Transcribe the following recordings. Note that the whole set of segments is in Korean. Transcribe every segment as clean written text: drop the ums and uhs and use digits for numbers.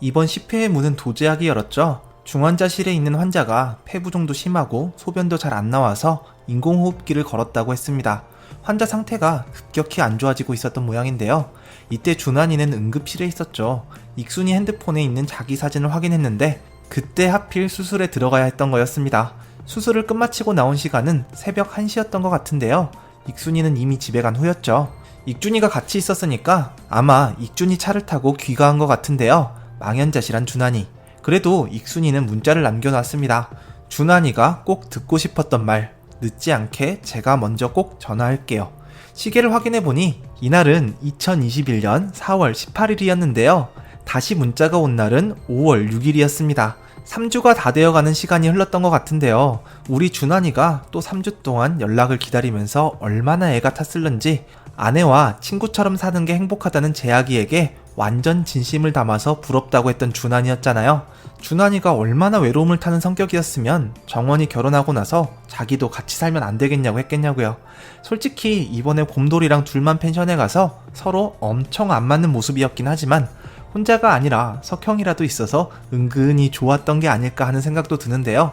이번 10회의 문은 도제하게 열었죠. 중환자실에 있는 환자가 폐부종도 심하고 소변도 잘 안 나와서 인공호흡기를 걸었다고 했습니다. 환자 상태가 급격히 안 좋아지고 있었던 모양인데요. 이때 준환이는 응급실에 있었죠. 익순이 핸드폰에 있는 자기 사진을 확인했는데 그때 하필 수술에 들어가야 했던 거였습니다. 수술을 끝마치고 나온 시간은 새벽 1시였던 것 같은데요. 익순이는 이미 집에 간 후였죠. 익준이가 같이 있었으니까 아마 익준이 차를 타고 귀가한 것 같은데요. 망연자실한 준환이. 그래도 익순이는 문자를 남겨놨습니다. 준환이가 꼭 듣고 싶었던 말, 늦지 않게 제가 먼저 꼭 전화할게요. 시계를 확인해보니 이날은 2021년 4월 18일이었는데요. 다시 문자가 온 날은 5월 6일이었습니다. 3주가 다 되어가는 시간이 흘렀던 것 같은데요. 우리 준환이가 또 3주 동안 연락을 기다리면서 얼마나 애가 탔을는지 아내와 친구처럼 사는 게 행복하다는 재학이에게 완전 진심을 담아서 부럽다고 했던 준환이었잖아요. 준환이가 얼마나 외로움을 타는 성격이었으면 정원이 결혼하고 나서 자기도 같이 살면 안 되겠냐고 했겠냐고요. 솔직히 이번에 곰돌이랑 둘만 펜션에 가서 서로 엄청 안 맞는 모습이었긴 하지만 혼자가 아니라 석형이라도 있어서 은근히 좋았던 게 아닐까 하는 생각도 드는데요.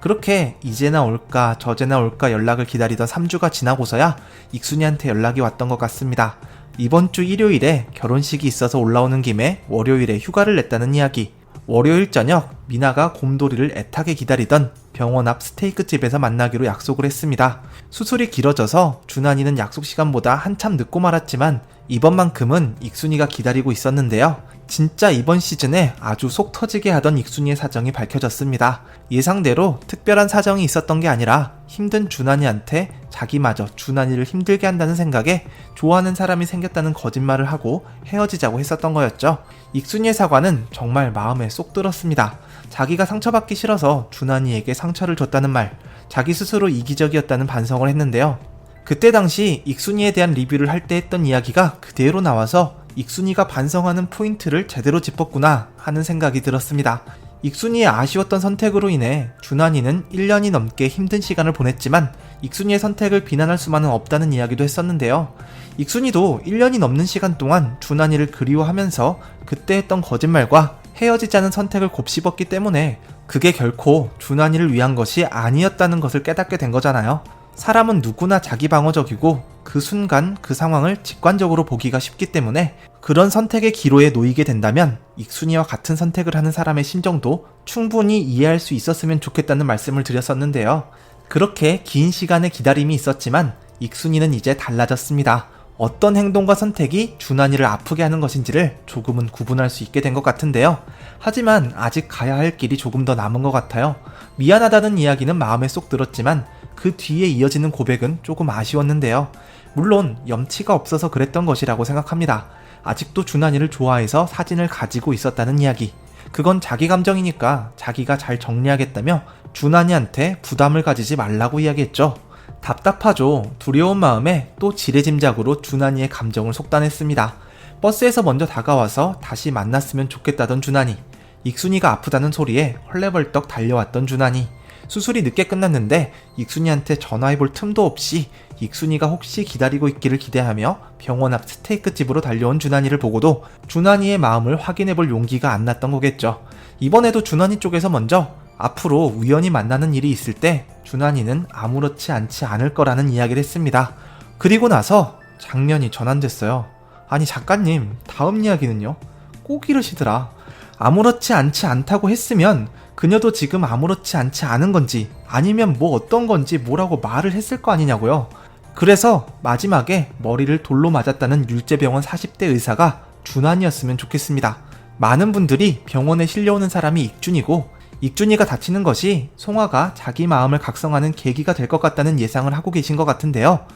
그렇게 이제나 올까 저제나 올까 연락을 기다리던 3주가 지나고서야 익순이한테 연락이 왔던 것 같습니다. 이번 주 일요일에 결혼식이 있어서 올라오는 김에 월요일에 휴가를 냈다는 이야기. 월요일 저녁 미나가 곰돌이를 애타게 기다리던 병원 앞 스테이크 집에서 만나기로 약속을 했습니다. 수술이 길어져서 준환이는 약속 시간보다 한참 늦고 말았지만 이번만큼은 익순이가 기다리고 있었는데요. 진짜 이번 시즌에 아주 속 터지게 하던 익순이의 사정이 밝혀졌습니다. 예상대로 특별한 사정이 있었던 게 아니라 힘든 준환이한테 자기마저 준환이를 힘들게 한다는 생각에 좋아하는 사람이 생겼다는 거짓말을 하고 헤어지자고 했었던 거였죠. 익순이의 사과는 정말 마음에 쏙 들었습니다. 자기가 상처받기 싫어서 준환이에게 상처를 줬다는 말, 자기 스스로 이기적이었다는 반성을 했는데요. 그때 당시 익순이에 대한 리뷰를 할 때 했던 이야기가 그대로 나와서 익순이가 반성하는 포인트를 제대로 짚었구나 하는 생각이 들었습니다. 익순이의 아쉬웠던 선택으로 인해 준환이는 1년이 넘게 힘든 시간을 보냈지만 익순이의 선택을 비난할 수만은 없다는 이야기도 했었는데요. 익순이도 1년이 넘는 시간 동안 준환이를 그리워하면서 그때 했던 거짓말과 헤어지자는 선택을 곱씹었기 때문에 그게 결코 준환이를 위한 것이 아니었다는 것을 깨닫게 된 거잖아요. 사람은 누구나 자기 방어적이고 그 순간 그 상황을 직관적으로 보기가 쉽기 때문에 그런 선택의 기로에 놓이게 된다면 익순이와 같은 선택을 하는 사람의 심정도 충분히 이해할 수 있었으면 좋겠다는 말씀을 드렸었는데요. 그렇게 긴 시간의 기다림이 있었지만 익순이는 이제 달라졌습니다. 어떤 행동과 선택이 준환이를 아프게 하는 것인지를 조금은 구분할 수 있게 된 것 같은데요. 하지만 아직 가야 할 길이 조금 더 남은 것 같아요. 미안하다는 이야기는 마음에 쏙 들었지만 그 뒤에 이어지는 고백은 조금 아쉬웠는데요. 물론 염치가 없어서 그랬던 것이라고 생각합니다. 아직도 준환이를 좋아해서 사진을 가지고 있었다는 이야기. 그건 자기 감정이니까 자기가 잘 정리하겠다며 준환이한테 부담을 가지지 말라고 이야기했죠. 답답하죠. 두려운 마음에 또 지레짐작으로 준환이의 감정을 속단했습니다. 버스에서 먼저 다가와서 다시 만났으면 좋겠다던 준환이. 익순이가 아프다는 소리에 헐레벌떡 달려왔던 준환이. 수술이 늦게 끝났는데 익순이한테 전화해볼 틈도 없이 익순이가 혹시 기다리고 있기를 기대하며 병원 앞 스테이크 집으로 달려온 준환이를 보고도 준환이의 마음을 확인해볼 용기가 안 났던 거겠죠. 이번에도 준환이 쪽에서 먼저 앞으로 우연히 만나는 일이 있을 때 준환이는 아무렇지 않지 않을 거라는 이야기를 했습니다. 그리고 나서 장면이 전환됐어요. 아니 작가님, 다음 이야기는요? 꼭 이러시더라. 아무렇지 않지 않다고 했으면 그녀도 지금 아무렇지 않지 않은 건지 아니면 뭐 어떤 건지 뭐라고 말을 했을 거 아니냐고요. 그래서 마지막에 머리를 돌로 맞았다는 율제병원 40대 의사가 준환이었으면 좋겠습니다. 많은 분들이 병원에 실려오는 사람이 익준이고 익준이가 다치는 것이 송화가 자기 마음을 각성하는 계기가 될 것 같다는 예상을 하고 계신 것 같은데요.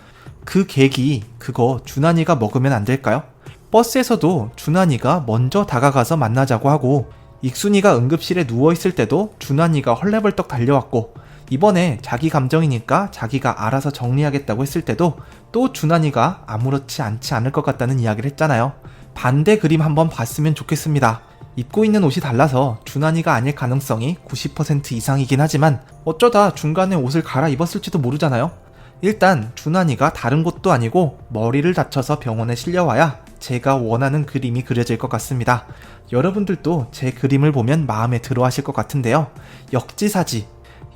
그 계기, 그거 준환이가 먹으면 안 될까요? 버스에서도 준환이가 먼저 다가가서 만나자고 하고 익순이가 응급실에 누워있을 때도 준환이가 헐레벌떡 달려왔고 이번에 자기 감정이니까 자기가 알아서 정리하겠다고 했을 때도 또 준환이가 아무렇지 않지 않을 것 같다는 이야기를 했잖아요. 반대 그림 한번 봤으면 좋겠습니다. 입고 있는 옷이 달라서 준환이가 아닐 가능성이 90% 이상이긴 하지만 어쩌다 중간에 옷을 갈아입었을지도 모르잖아요. 일단 준환이가 다른 곳도 아니고 머리를 다쳐서 병원에 실려와야 제가 원하는 그림이 그려질 것 같습니다. 여러분들도 제 그림을 보면 마음에 들어 하실 것 같은데요. 역지사지,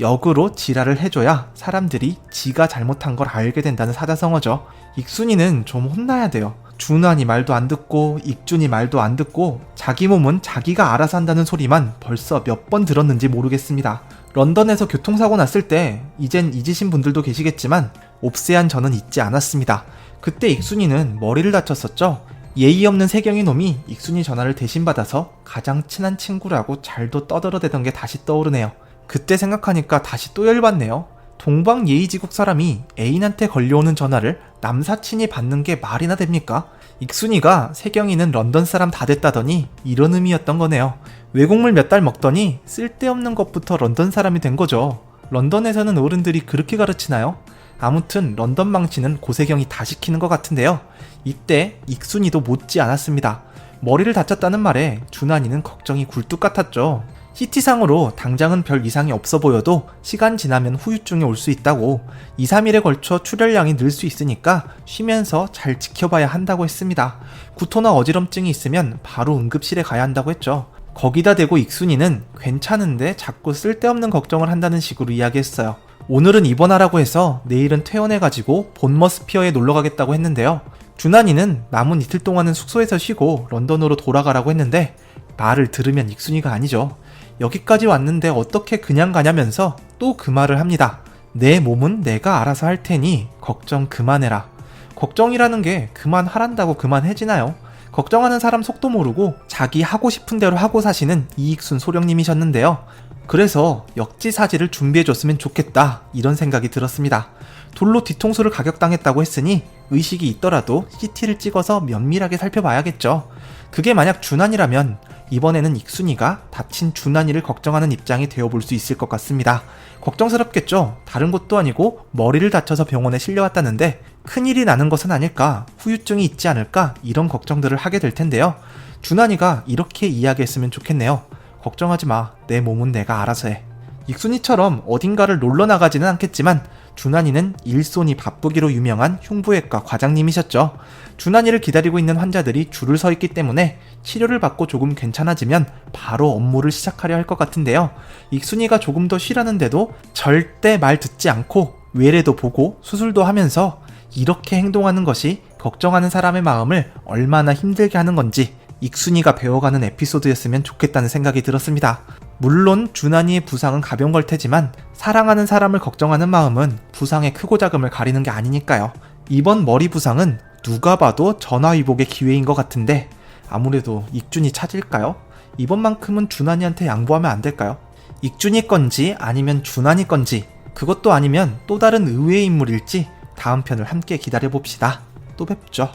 역으로 지랄을 해줘야 사람들이 지가 잘못한 걸 알게 된다는 사자성어죠. 익순이는 좀 혼나야 돼요. 준환이 말도 안 듣고 익준이 말도 안 듣고 자기 몸은 자기가 알아서 한다는 소리만 벌써 몇 번 들었는지 모르겠습니다. 런던에서 교통사고 났을 때 이젠 잊으신 분들도 계시겠지만 옵세한 저는 잊지 않았습니다. 그때 익순이는 머리를 다쳤었죠. 예의 없는 세경이 놈이 익순이 전화를 대신 받아서 가장 친한 친구라고 잘도 떠들어대던 게 다시 떠오르네요. 그때 생각하니까 다시 또 열받네요. 동방예의지국 사람이 애인한테 걸려오는 전화를 남사친이 받는 게 말이나 됩니까? 익순이가 세경이는 런던 사람 다 됐다더니 이런 의미였던 거네요. 외국물 몇 달 먹더니 쓸데없는 것부터 런던 사람이 된 거죠. 런던에서는 어른들이 그렇게 가르치나요? 아무튼 런던 망치는 고세경이 다 시키는 것 같은데요. 이때 익순이도 못지 않았습니다. 머리를 다쳤다는 말에 준환이는 걱정이 굴뚝 같았죠. CT상으로 당장은 별 이상이 없어 보여도 시간 지나면 후유증이 올 수 있다고 2, 3일에 걸쳐 출혈량이 늘 수 있으니까 쉬면서 잘 지켜봐야 한다고 했습니다. 구토나 어지럼증이 있으면 바로 응급실에 가야 한다고 했죠. 거기다 대고 익순이는 괜찮은데 자꾸 쓸데없는 걱정을 한다는 식으로 이야기했어요. 오늘은 입원하라고 해서 내일은 퇴원해가지고 본머스피어에 놀러가겠다고 했는데요. 준환이는 남은 이틀 동안은 숙소에서 쉬고 런던으로 돌아가라고 했는데 말을 들으면 익순이가 아니죠. 여기까지 왔는데 어떻게 그냥 가냐면서 또 그 말을 합니다. 내 몸은 내가 알아서 할 테니 걱정 그만해라. 걱정이라는 게 그만하란다고 그만해지나요? 걱정하는 사람 속도 모르고 자기 하고 싶은 대로 하고 사시는 이익순 소령님이셨는데요. 그래서 역지사지를 준비해줬으면 좋겠다 이런 생각이 들었습니다. 돌로 뒤통수를 가격당했다고 했으니 의식이 있더라도 CT를 찍어서 면밀하게 살펴봐야겠죠. 그게 만약 준환이라면 이번에는 익순이가 다친 준환이를 걱정하는 입장이 되어볼 수 있을 것 같습니다. 걱정스럽겠죠. 다른 것도 아니고 머리를 다쳐서 병원에 실려왔다는데 큰일이 나는 것은 아닐까, 후유증이 있지 않을까 이런 걱정들을 하게 될 텐데요. 준환이가 이렇게 이야기했으면 좋겠네요. 걱정하지 마. 내 몸은 내가 알아서 해. 익순이처럼 어딘가를 놀러 나가지는 않겠지만 준환이는 일손이 바쁘기로 유명한 흉부외과 과장님이셨죠. 준환이를 기다리고 있는 환자들이 줄을 서 있기 때문에 치료를 받고 조금 괜찮아지면 바로 업무를 시작하려 할 것 같은데요. 익순이가 조금 더 쉬라는데도 절대 말 듣지 않고 외래도 보고 수술도 하면서 이렇게 행동하는 것이 걱정하는 사람의 마음을 얼마나 힘들게 하는 건지 익순이가 배워가는 에피소드였으면 좋겠다는 생각이 들었습니다. 물론 준환이의 부상은 가벼운 걸 테지만 사랑하는 사람을 걱정하는 마음은 부상의 크고 작음을 가리는 게 아니니까요. 이번 머리 부상은 누가 봐도 전화위복의 기회인 것 같은데 아무래도 익준이 찾을까요? 이번만큼은 준환이한테 양보하면 안 될까요? 익준이 건지 아니면 준환이 건지, 그것도 아니면 또 다른 의외의 인물일지 다음 편을 함께 기다려봅시다. 또 뵙죠.